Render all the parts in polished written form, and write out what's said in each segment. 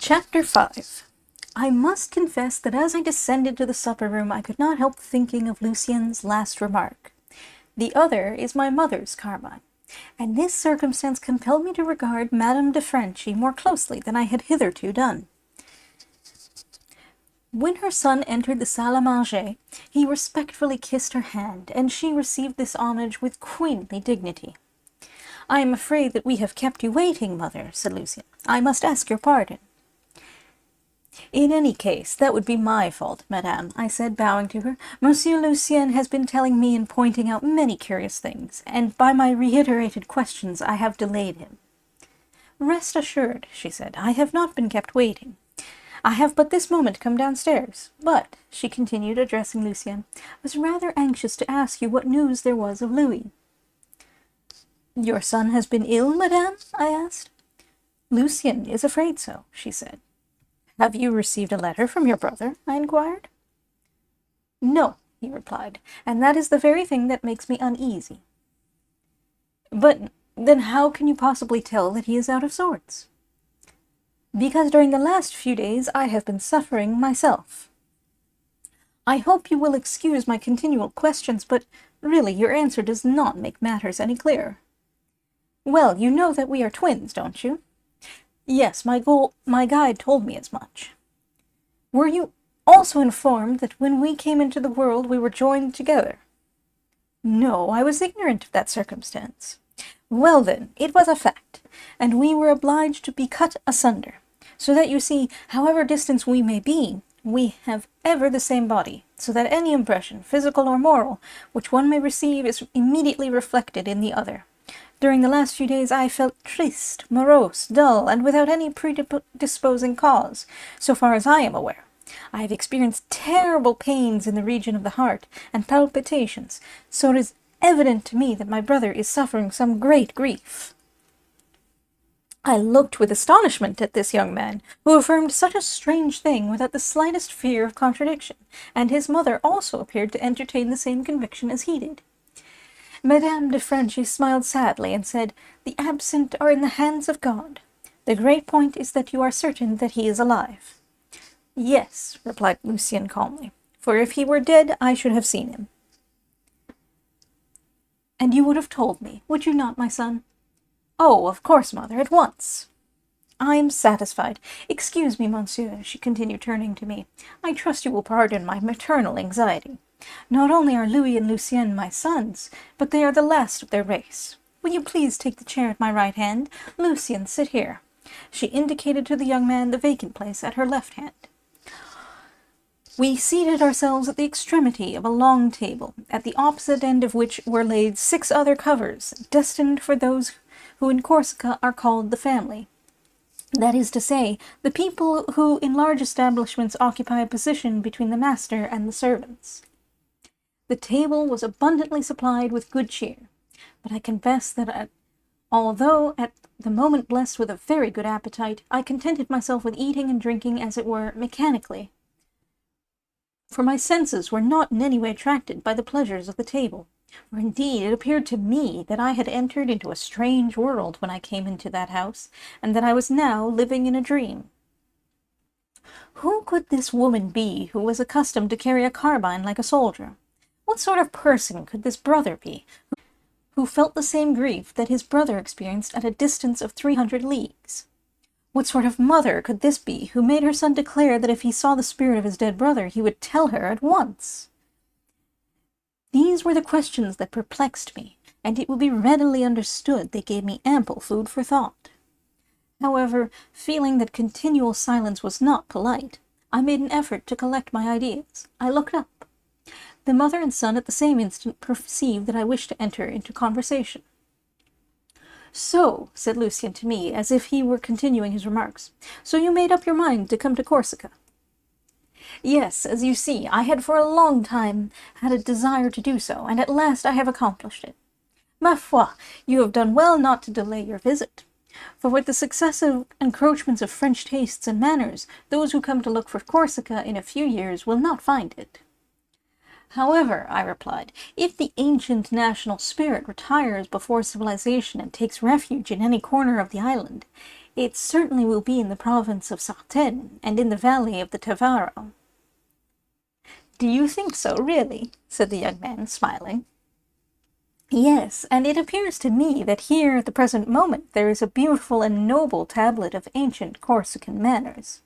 Chapter 5. I must confess that as I descended to the supper-room I could not help thinking of Lucien's last remark. The other is my mother's carmine, and this circumstance compelled me to regard Madame de Franchi more closely than I had hitherto done. When her son entered the salle à manger, he respectfully kissed her hand, and she received this homage with queenly dignity. "I am afraid that we have kept you waiting, mother," said Lucien. "I must ask your pardon." "In any case, that would be my fault, madame," I said, bowing to her. "Monsieur Lucien has been telling me and pointing out many curious things, and by my reiterated questions I have delayed him." "Rest assured," she said, "I have not been kept waiting. I have but this moment come downstairs, but," she continued, addressing Lucien, "I was rather anxious to ask you what news there was of Louis." "Your son has been ill, madame?" I asked. "Lucien is afraid so," she said. "Have you received a letter from your brother?" I inquired. "No," he replied, "and that is the very thing that makes me uneasy." "But then how can you possibly tell that he is out of sorts?" "Because during the last few days I have been suffering myself." "I hope you will excuse my continual questions, but really your answer does not make matters any clearer." "Well, you know that we are twins, don't you?" "Yes, my guide told me as much." "Were you also informed that when we came into the world we were joined together?" "No, I was ignorant of that circumstance." "Well then, it was a fact, and we were obliged to be cut asunder, so that you see, however distant we may be, we have ever the same body, so that any impression, physical or moral, which one may receive is immediately reflected in the other. During the last few days I felt triste, morose, dull, and without any predisposing cause, so far as I am aware. I have experienced terrible pains in the region of the heart, and palpitations, so it is evident to me that my brother is suffering some great grief." I looked with astonishment at this young man, who affirmed such a strange thing without the slightest fear of contradiction, and his mother also appeared to entertain the same conviction as he did. Madame de Franchi smiled sadly and said, "The absent are in the hands of God. The great point is that you are certain that he is alive." "Yes," replied Lucien calmly, "for if he were dead I should have seen him." "And you would have told me, would you not, my son?" "Oh, of course, mother, at once." "I am satisfied. Excuse me, monsieur," she continued, turning to me. "I trust you will pardon my maternal anxiety. Not only are Louis and Lucien my sons, but they are the last of their race. Will you please take the chair at my right hand? Lucien, sit here." She indicated to the young man the vacant place at her left hand. We seated ourselves at the extremity of a long table, at the opposite end of which were laid 6 other covers, destined for those who in Corsica are called the family. That is to say, the people who in large establishments occupy a position between the master and the servants. The table was abundantly supplied with good cheer, but I confess that although at the moment blessed with a very good appetite, I contented myself with eating and drinking, as it were, mechanically, for my senses were not in any way attracted by the pleasures of the table, for indeed it appeared to me that I had entered into a strange world when I came into that house, and that I was now living in a dream. Who could this woman be who was accustomed to carry a carbine like a soldier? What sort of person could this brother be, who felt the same grief that his brother experienced at a distance of 300 leagues? What sort of mother could this be, who made her son declare that if he saw the spirit of his dead brother, he would tell her at once? These were the questions that perplexed me, and it will be readily understood they gave me ample food for thought. However, feeling that continual silence was not polite, I made an effort to collect my ideas. I looked up. The mother and son at the same instant perceived that I wished to enter into conversation. "So," said Lucien to me, as if he were continuing his remarks, "so you made up your mind to come to Corsica?" "Yes, as you see, I had for a long time had a desire to do so, and at last I have accomplished it. Ma foi, you have done well not to delay your visit, for with the successive encroachments of French tastes and manners, those who come to look for Corsica in a few years will not find it." "However," I replied, "if the ancient national spirit retires before civilization and takes refuge in any corner of the island, It certainly will be in the province of Sartène, and in the valley of the Tavaro. Do you think so, really? Said the young man, smiling. Yes, and it appears to me that here at the present moment there is a beautiful and noble tablet of ancient Corsican manners.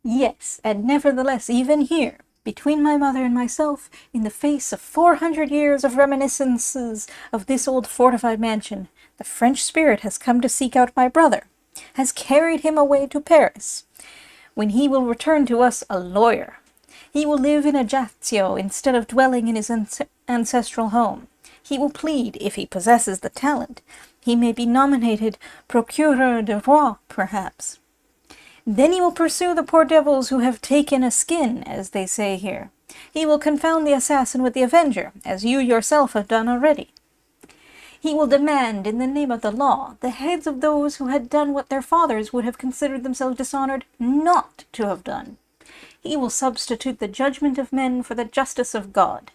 Yes, and nevertheless, even here, between my mother and myself, in the face of 400 years of reminiscences of this old fortified mansion, the French spirit has come to seek out my brother, has carried him away to Paris, when he will return to us a lawyer. He will live in Ajaccio instead of dwelling in his ancestral home. He will plead, if he possesses the talent. He may be nominated Procureur du Roi, perhaps. Then he will pursue the poor devils who have taken a skin, as they say here. He will confound the assassin with the avenger, as you yourself have done already. He will demand, in the name of the law, the heads of those who had done what their fathers would have considered themselves dishonored not to have done. He will substitute the judgment of men for the justice of God,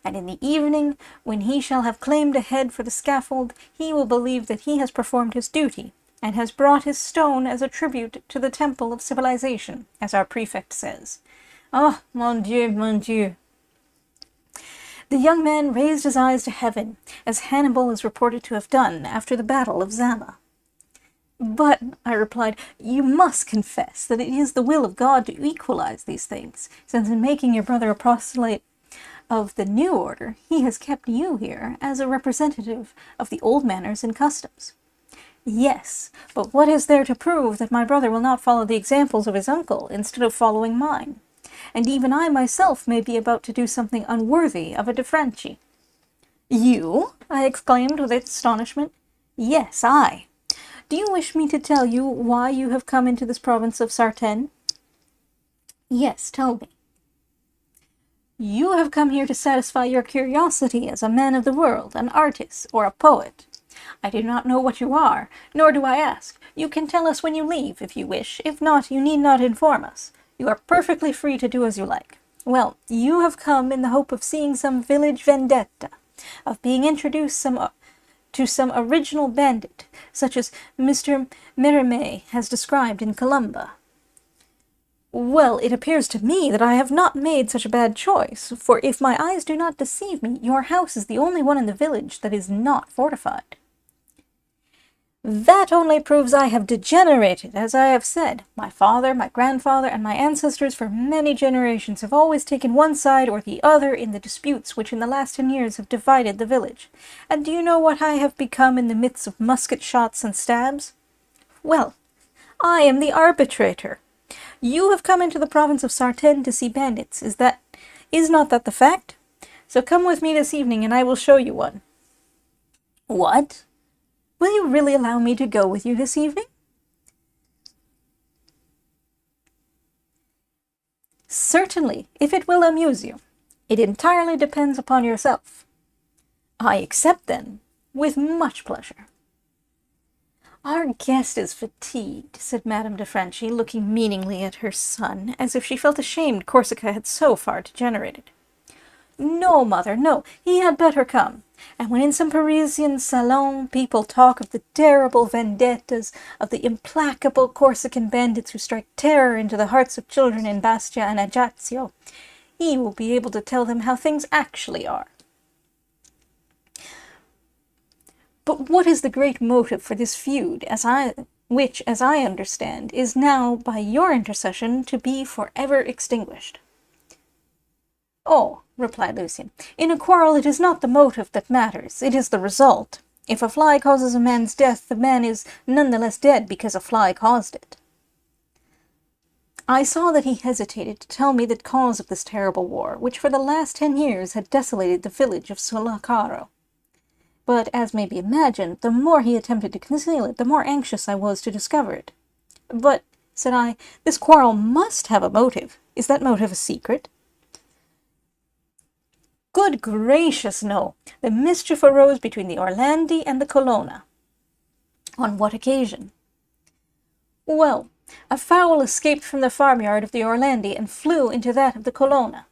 and in the evening, when he shall have claimed a head for the scaffold, he will believe that he has performed his duty, and has brought his stone as a tribute to the temple of civilization, as our prefect says. Ah, mon Dieu, mon Dieu! The young man raised his eyes to heaven, as Hannibal is reported to have done after the battle of Zama. But, I replied, you must confess that it is the will of God to equalize these things, since in making your brother a proselyte of the new order, he has kept you here as a representative of the old manners and customs. Yes, but what is there to prove that my brother will not follow the examples of his uncle instead of following mine? And even I myself may be about to do something unworthy of a de Franchi. You? I exclaimed with astonishment. Yes, I. Do you wish me to tell you why you have come into this province of Sartène? Yes, tell me. You have come here to satisfy your curiosity as a man of the world, an artist, or a poet. I do not know what you are, nor do I ask. You can tell us when you leave, if you wish. If not, you need not inform us. You are perfectly free to do as you like. Well, you have come in the hope of seeing some village vendetta, of being introduced to some original bandit, such as Mr. Merimée has described in Columba. Well, it appears to me that I have not made such a bad choice, for if my eyes do not deceive me, your house is the only one in the village that is not fortified. That only proves I have degenerated, as I have said. My father, my grandfather, and my ancestors for many generations have always taken one side or the other in the disputes which in the last 10 years have divided the village. And do you know what I have become in the midst of musket shots and stabs? Well, I am the arbitrator. You have come into the province of Sartène to see bandits. Is not that the fact? So come with me this evening, and I will show you one. What? Will you really allow me to go with you this evening? Certainly, if it will amuse you. It entirely depends upon yourself. I accept, then, with much pleasure. Our guest is fatigued, said Madame de Franchi, looking meaningly at her son, as if she felt ashamed Corsica had so far degenerated. No, mother, no, he had better come. And when in some Parisian salon people talk of the terrible vendettas, of the implacable Corsican bandits who strike terror into the hearts of children in Bastia and Ajaccio, he will be able to tell them how things actually are. But what is the great motive for this feud, which, as I understand, is now, by your intercession, to be forever extinguished? Oh, replied Lucien, in a quarrel it is not the motive that matters, it is the result. If a fly causes a man's death, the man is none the less dead because a fly caused it. I saw that he hesitated to tell me the cause of this terrible war, which for the last 10 years had desolated the village of Solacaro. But, as may be imagined, the more he attempted to conceal it, the more anxious I was to discover it. But, said I, this quarrel must have a motive. Is that motive a secret? Good gracious, no. The mischief arose between the Orlandi and the Colonna. On what occasion? Well, a fowl escaped from the farmyard of the Orlandi and flew into that of the Colonna.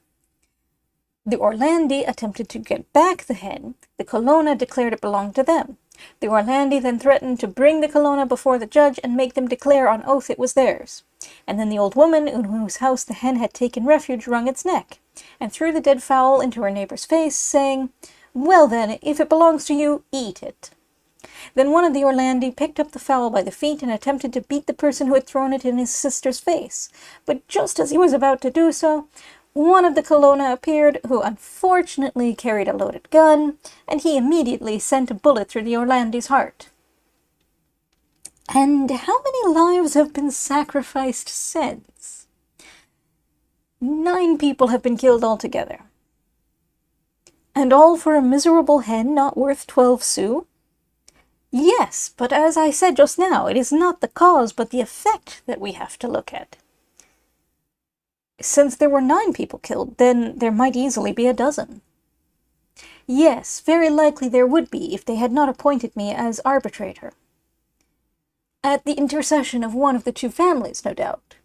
The Orlandi attempted to get back the hen. The Colonna declared it belonged to them. The Orlandi then threatened to bring the Colonna before the judge and make them declare on oath it was theirs. And then the old woman, in whose house the hen had taken refuge, wrung its neck, and threw the dead fowl into her neighbor's face, saying, "Well then, if it belongs to you, eat it." Then one of the Orlandi picked up the fowl by the feet and attempted to beat the person who had thrown it in his sister's face. But just as he was about to do so, one of the Colonna appeared, who unfortunately carried a loaded gun, and he immediately sent a bullet through the Orlandi's heart. And how many lives have been sacrificed since? 9 people have been killed altogether. And all for a miserable hen not worth 12 sous? Yes, but as I said just now, it is not the cause but the effect that we have to look at. Since there were 9 people killed, then there might easily be a dozen. Yes, very likely there would be if they had not appointed me as arbitrator. At the intercession of one of the 2 families, no doubt.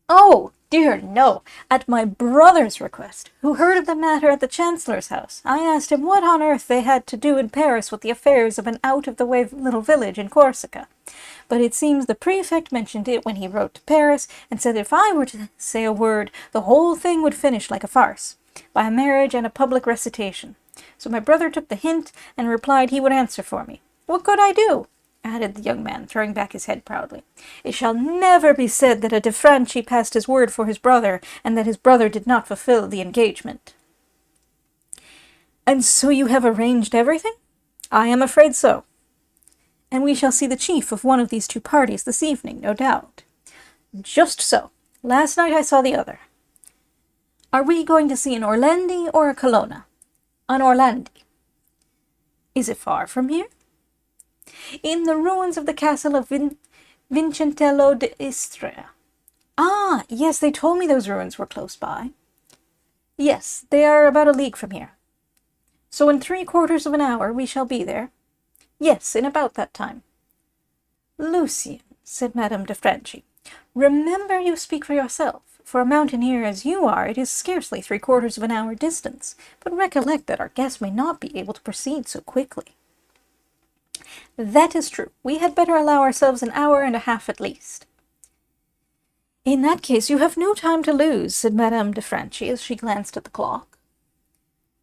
Oh, dear no, at my brother's request, who heard of the matter at the Chancellor's house. I asked him what on earth they had to do in Paris with the affairs of an out-of-the-way little village in Corsica. But it seems the prefect mentioned it when he wrote to Paris, and said if I were to say a word, the whole thing would finish like a farce, by a marriage and a public recitation. So my brother took the hint, and replied he would answer for me. What could I do? Added the young man, throwing back his head proudly. It shall never be said that a de Franchi passed his word for his brother, and that his brother did not fulfill the engagement. And so you have arranged everything? I am afraid so. And we shall see the chief of one of these 2 parties this evening, no doubt. Just so. Last night I saw the other. Are we going to see an Orlandi or a Colonna? An Orlandi. Is it far from here? In the ruins of the castle of Vincentello d'Istria. Ah, yes, they told me those ruins were close by. Yes, they are about a league from here. So in 3/4 of an hour we shall be there. Yes, in about that time. Lucien, said Madame de Franchi, remember you speak for yourself. For a mountaineer as you are, it is scarcely 3/4 of an hour distance, but recollect that our guest may not be able to proceed so quickly. That is true. We had better allow ourselves an hour and a half at least. In that case you have no time to lose, said Madame de Franchi, as she glanced at the clock.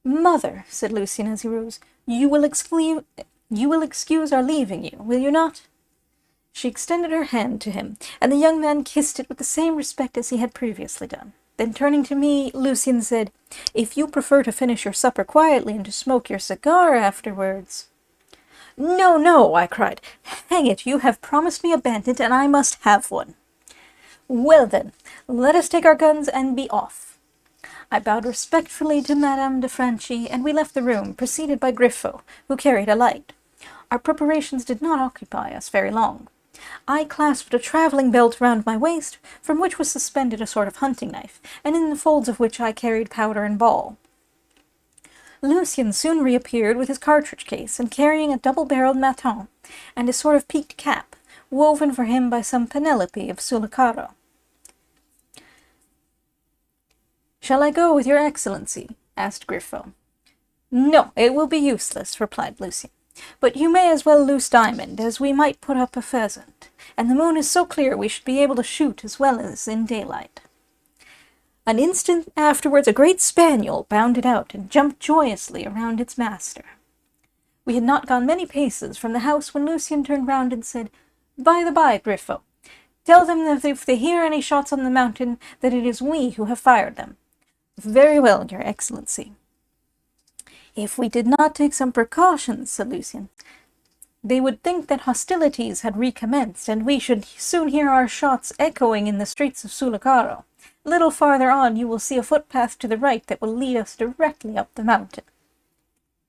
Mother, said Lucien as he rose, you will excuse our leaving you, will you not? She extended her hand to him, and the young man kissed it with the same respect as he had previously done. Then turning to me, Lucien said, if you prefer to finish your supper quietly and to smoke your cigar afterwards— No, no, I cried. Hang it, you have promised me a bandit, and I must have one. Well then, let us take our guns and be off. I bowed respectfully to Madame de Franchi, and we left the room, preceded by Griffo, who carried a light. Our preparations did not occupy us very long. I clasped a travelling belt round my waist, from which was suspended a sort of hunting knife, and in the folds of which I carried powder and ball. Lucien soon reappeared with his cartridge case, and carrying a double-barreled maton, and a sort of peaked cap, woven for him by some Penelope of Sullacaro. Shall I go with your excellency? Asked Griffo. No, it will be useless, replied Lucien. But you may as well loose Diamond, as we might put up a pheasant, and the moon is so clear we should be able to shoot as well as in daylight. An instant afterwards a great spaniel bounded out and jumped joyously around its master. We had not gone many paces from the house when Lucien turned round and said, By the by, Griffo, tell them that if they hear any shots on the mountain, that it is we who have fired them. Very well, your excellency. If we did not take some precautions, said Lucien, they would think that hostilities had recommenced, and we should soon hear our shots echoing in the streets of Sullacaro. A little farther on you will see a footpath to the right that will lead us directly up the mountain.